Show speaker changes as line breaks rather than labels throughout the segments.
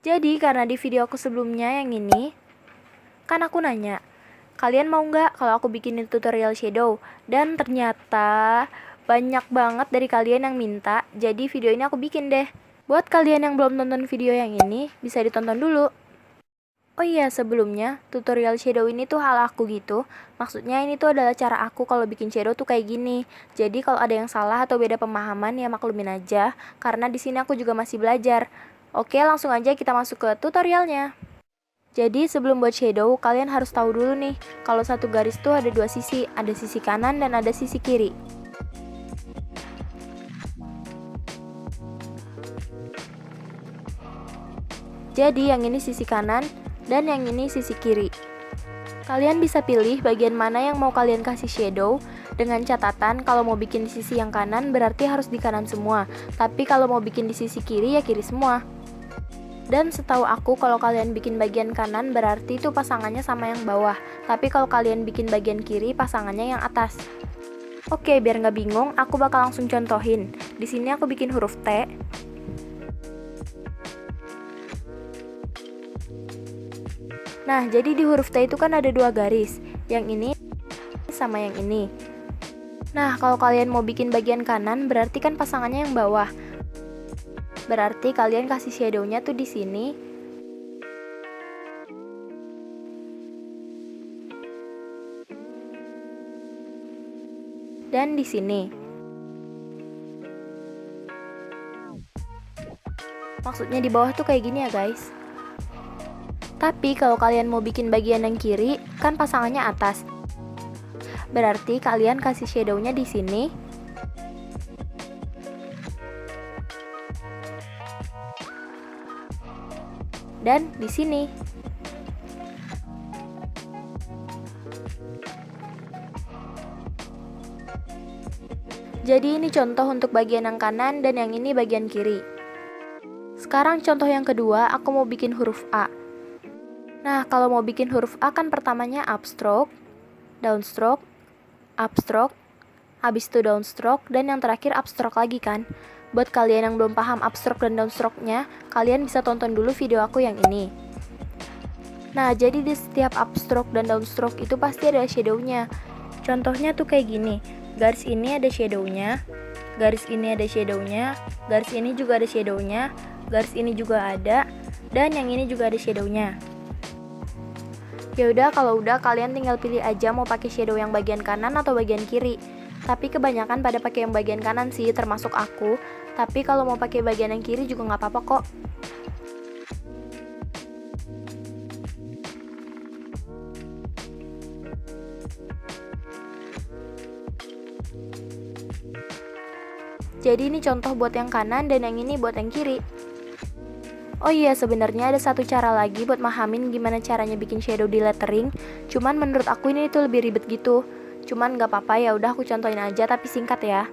Jadi karena di video aku sebelumnya yang ini, kan aku nanya, kalian mau nggak kalau aku bikinin tutorial shadow? Dan ternyata banyak banget dari kalian yang minta, jadi video ini aku bikin deh. Buat kalian yang belum nonton video yang ini, bisa ditonton dulu. Oh iya, sebelumnya tutorial shadow ini tuh hal aku gitu. Maksudnya ini tuh adalah cara aku kalau bikin shadow tuh kayak gini. Jadi kalau ada yang salah atau beda pemahaman ya maklumin aja, karena di sini aku juga masih belajar. Oke, langsung aja kita masuk ke tutorialnya. Jadi sebelum buat shadow, kalian harus tahu dulu nih, kalau satu garis tuh ada dua sisi, ada sisi kanan dan ada sisi kiri. Jadi yang ini sisi kanan dan yang ini sisi kiri. Kalian bisa pilih bagian mana yang mau kalian kasih shadow, dengan catatan kalau mau bikin di sisi yang kanan berarti harus di kanan semua, tapi kalau mau bikin di sisi kiri ya kiri semua. Dan setahu aku kalau kalian bikin bagian kanan berarti itu pasangannya sama yang bawah, tapi kalau kalian bikin bagian kiri pasangannya yang atas. Oke, biar nggak bingung, aku bakal langsung contohin. Di sini aku bikin huruf T. Nah, jadi di huruf T itu kan ada dua garis, yang ini sama yang ini. Nah, kalau kalian mau bikin bagian kanan berarti kan pasangannya yang bawah. Berarti kalian kasih shadownya tuh di sini. Dan di sini. Maksudnya di bawah tuh kayak gini ya, guys. Tapi kalau kalian mau bikin bagian yang kiri, kan pasangannya atas. Berarti kalian kasih shadownya di sini. Dan di sini. Jadi ini contoh untuk bagian yang kanan dan yang ini bagian kiri. Sekarang contoh yang kedua, aku mau bikin huruf A. Nah, kalau mau bikin huruf A kan pertamanya upstroke, downstroke, upstroke, habis itu downstroke, dan yang terakhir upstroke lagi kan. Buat kalian yang belum paham upstroke dan downstroke-nya, kalian bisa tonton dulu video aku yang ini. Nah, jadi di setiap upstroke dan downstroke itu pasti ada shadow-nya. Contohnya tuh kayak gini, garis ini ada shadow-nya, garis ini ada shadow-nya, garis ini juga ada shadow-nya, garis ini juga ada, dan yang ini juga ada shadow-nya. Ya udah, kalau udah kalian tinggal pilih aja mau pakai shadow yang bagian kanan atau bagian kiri. Tapi kebanyakan pada pakai yang bagian kanan sih, termasuk aku. Tapi kalau mau pakai bagian yang kiri juga nggak apa-apa kok. Jadi ini contoh buat yang kanan dan yang ini buat yang kiri. Oh iya, sebenarnya ada satu cara lagi buat mahamin gimana caranya bikin shadow di lettering. Cuman menurut aku ini tuh lebih ribet gitu. Cuman nggak apa-apa, ya udah aku contohin aja tapi singkat ya.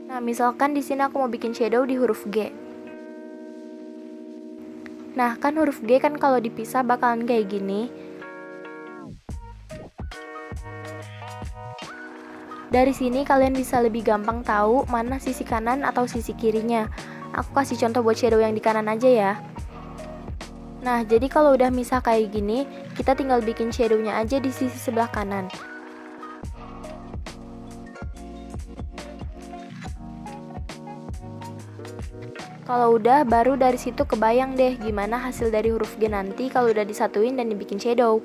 Nah, misalkan di sini aku mau bikin shadow di huruf G. Nah, kan huruf G kan kalau dipisah bakalan kayak gini. Dari sini kalian bisa lebih gampang tahu mana sisi kanan atau sisi kirinya. Aku kasih contoh buat shadow yang di kanan aja ya. Nah, jadi kalau udah misah kayak gini, kita tinggal bikin shadownya aja di sisi sebelah kanan. Kalau udah, baru dari situ kebayang deh gimana hasil dari huruf G nanti kalau udah disatuin dan dibikin shadow.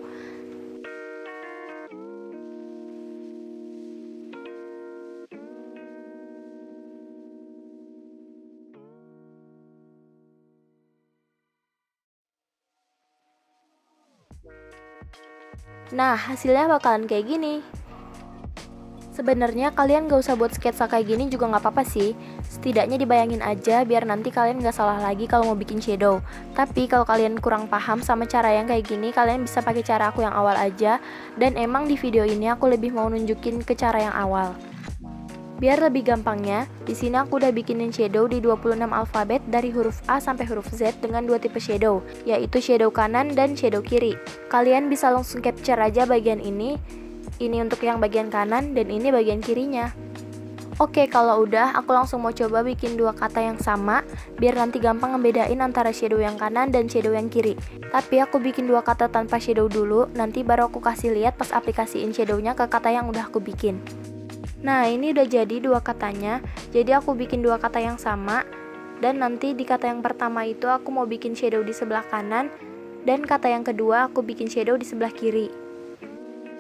Nah, hasilnya bakalan kayak gini. Sebenarnya kalian gak usah buat sketsa kayak gini juga gak apa-apa sih. Setidaknya dibayangin aja biar nanti kalian gak salah lagi kalau mau bikin shadow. Tapi kalau kalian kurang paham sama cara yang kayak gini, kalian bisa pakai cara aku yang awal aja. Dan emang di video ini aku lebih mau nunjukin ke cara yang awal. Biar lebih gampangnya, di sini aku udah bikinin shadow di 26 alfabet dari huruf A sampai huruf Z dengan dua tipe shadow, yaitu shadow kanan dan shadow kiri. Kalian bisa langsung capture aja bagian ini untuk yang bagian kanan dan ini bagian kirinya. Oke, kalau udah, aku langsung mau coba bikin dua kata yang sama, biar nanti gampang ngebedain antara shadow yang kanan dan shadow yang kiri. Tapi aku bikin dua kata tanpa shadow dulu, nanti baru aku kasih lihat pas aplikasiin shadownya ke kata yang udah aku bikin. Nah, ini udah jadi dua katanya, jadi aku bikin dua kata yang sama, dan nanti di kata yang pertama itu aku mau bikin shadow di sebelah kanan, dan kata yang kedua aku bikin shadow di sebelah kiri.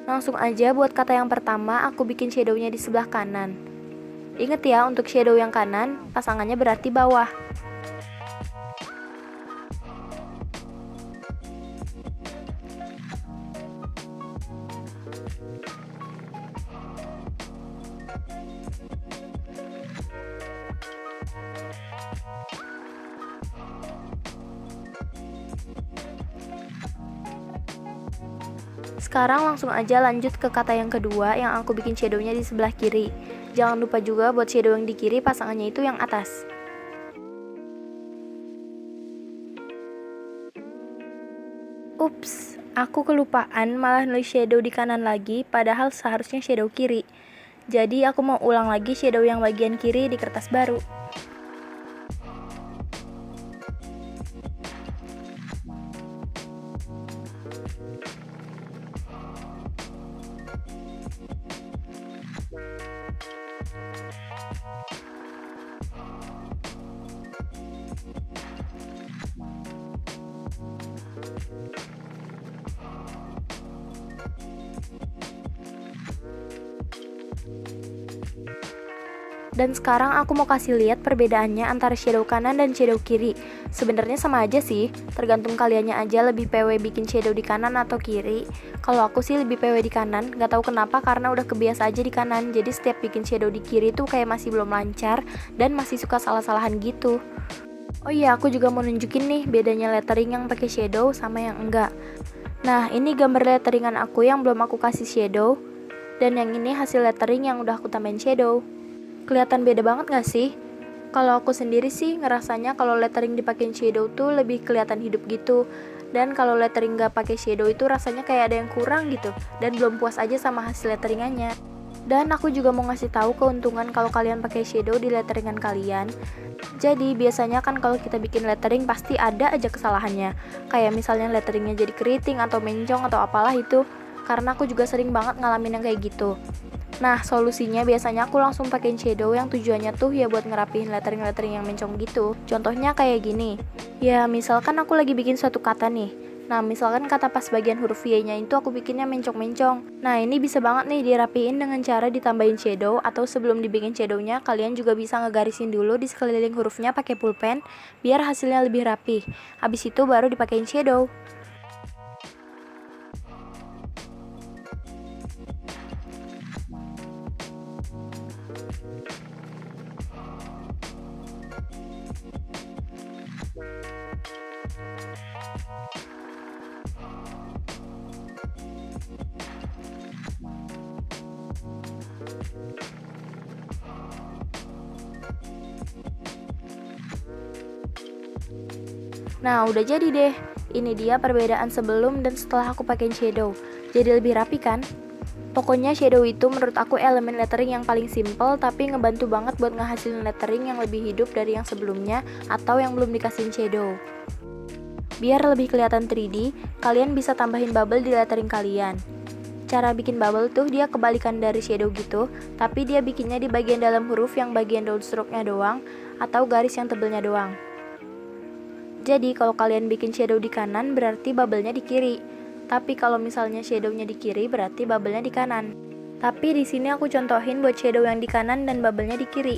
Langsung aja buat kata yang pertama, aku bikin shadownya di sebelah kanan. Ingat ya, untuk shadow yang kanan, pasangannya berarti bawah. Sekarang langsung aja lanjut ke kata yang kedua yang aku bikin shadownya di sebelah kiri. Jangan lupa juga buat shadow yang di kiri pasangannya itu yang atas. Ups, aku kelupaan malah nulis shadow di kanan lagi, padahal seharusnya shadow kiri. Jadi aku mau ulang lagi shadow yang bagian kiri di kertas baru. Dan sekarang aku mau kasih lihat perbedaannya antara shadow kanan dan shadow kiri. Sebenarnya sama aja sih, tergantung kaliannya aja lebih PW bikin shadow di kanan atau kiri. Kalau aku sih lebih PW di kanan, gak tahu kenapa karena udah kebiasa aja di kanan. Jadi setiap bikin shadow di kiri tuh kayak masih belum lancar dan masih suka salah-salahan gitu. Oh iya, aku juga mau nunjukin nih bedanya lettering yang pakai shadow sama yang enggak. Nah, ini gambar letteringan aku yang belum aku kasih shadow, dan yang ini hasil lettering yang udah aku tambahin shadow. Kelihatan beda banget gak sih? Kalau aku sendiri sih ngerasanya kalau lettering dipakein shadow tuh lebih kelihatan hidup gitu. Dan kalau lettering gak pakai shadow itu rasanya kayak ada yang kurang gitu. Dan belum puas aja sama hasil letteringannya. Dan aku juga mau ngasih tahu keuntungan kalau kalian pakai shadow di letteringan kalian. Jadi biasanya kan kalau kita bikin lettering pasti ada aja kesalahannya. Kayak misalnya letteringnya jadi keriting atau mencong atau apalah itu. Karena aku juga sering banget ngalamin yang kayak gitu. Nah, solusinya biasanya aku langsung pakein shadow yang tujuannya tuh ya buat ngerapihin lettering-lettering yang mencong gitu. Contohnya kayak gini. Ya, misalkan aku lagi bikin suatu kata nih. Nah, misalkan kata pas bagian huruf Y-nya itu aku bikinnya mencong-mencong. Nah, ini bisa banget nih dirapiin dengan cara ditambahin shadow, atau sebelum dibikin shadownya, kalian juga bisa ngegarisin dulu di sekeliling hurufnya pakai pulpen, biar hasilnya lebih rapi. Habis itu baru dipakein shadow. Nah, udah jadi deh. Ini dia perbedaan sebelum dan setelah aku pakein shadow. Jadi lebih rapi kan? Pokoknya shadow itu menurut aku elemen lettering yang paling simple tapi ngebantu banget buat ngehasilin lettering yang lebih hidup dari yang sebelumnya atau yang belum dikasihin shadow. Biar lebih kelihatan 3D, kalian bisa tambahin bubble di lettering kalian. Cara bikin bubble tuh dia kebalikan dari shadow gitu, tapi dia bikinnya di bagian dalam huruf yang bagian downstroke-nya doang atau garis yang tebelnya doang. Jadi kalau kalian bikin shadow di kanan berarti bubble-nya di kiri. Tapi kalau misalnya shadownya di kiri berarti bubble-nya di kanan. Tapi di sini aku contohin buat shadow yang di kanan dan bubble-nya di kiri.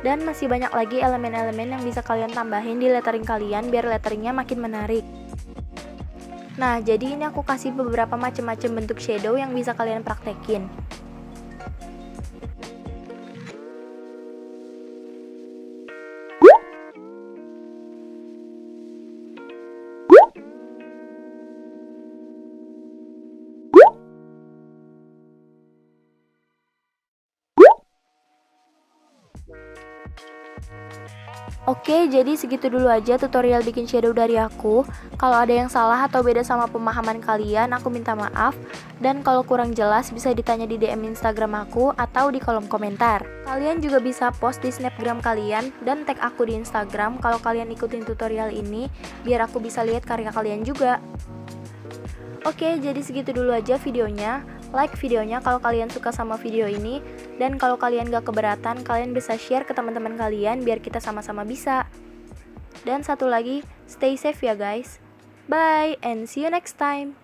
Dan masih banyak lagi elemen-elemen yang bisa kalian tambahin di lettering kalian biar letteringnya makin menarik. Nah, jadi ini aku kasih beberapa macam-macam bentuk shadow yang bisa kalian praktekin. Oke, jadi segitu dulu aja tutorial bikin shadow dari aku. Kalau ada yang salah atau beda sama pemahaman kalian, aku minta maaf. Dan kalau kurang jelas bisa ditanya di DM Instagram aku atau di kolom komentar. Kalian juga bisa post di snapgram kalian dan tag aku di Instagram kalau kalian ikutin tutorial ini, biar aku bisa lihat karya kalian juga. Oke, jadi segitu dulu aja videonya. Like videonya kalau kalian suka sama video ini. Dan kalau kalian gak keberatan, kalian bisa share ke teman-teman kalian biar kita sama-sama bisa. Dan satu lagi, stay safe ya guys. Bye and see you next time.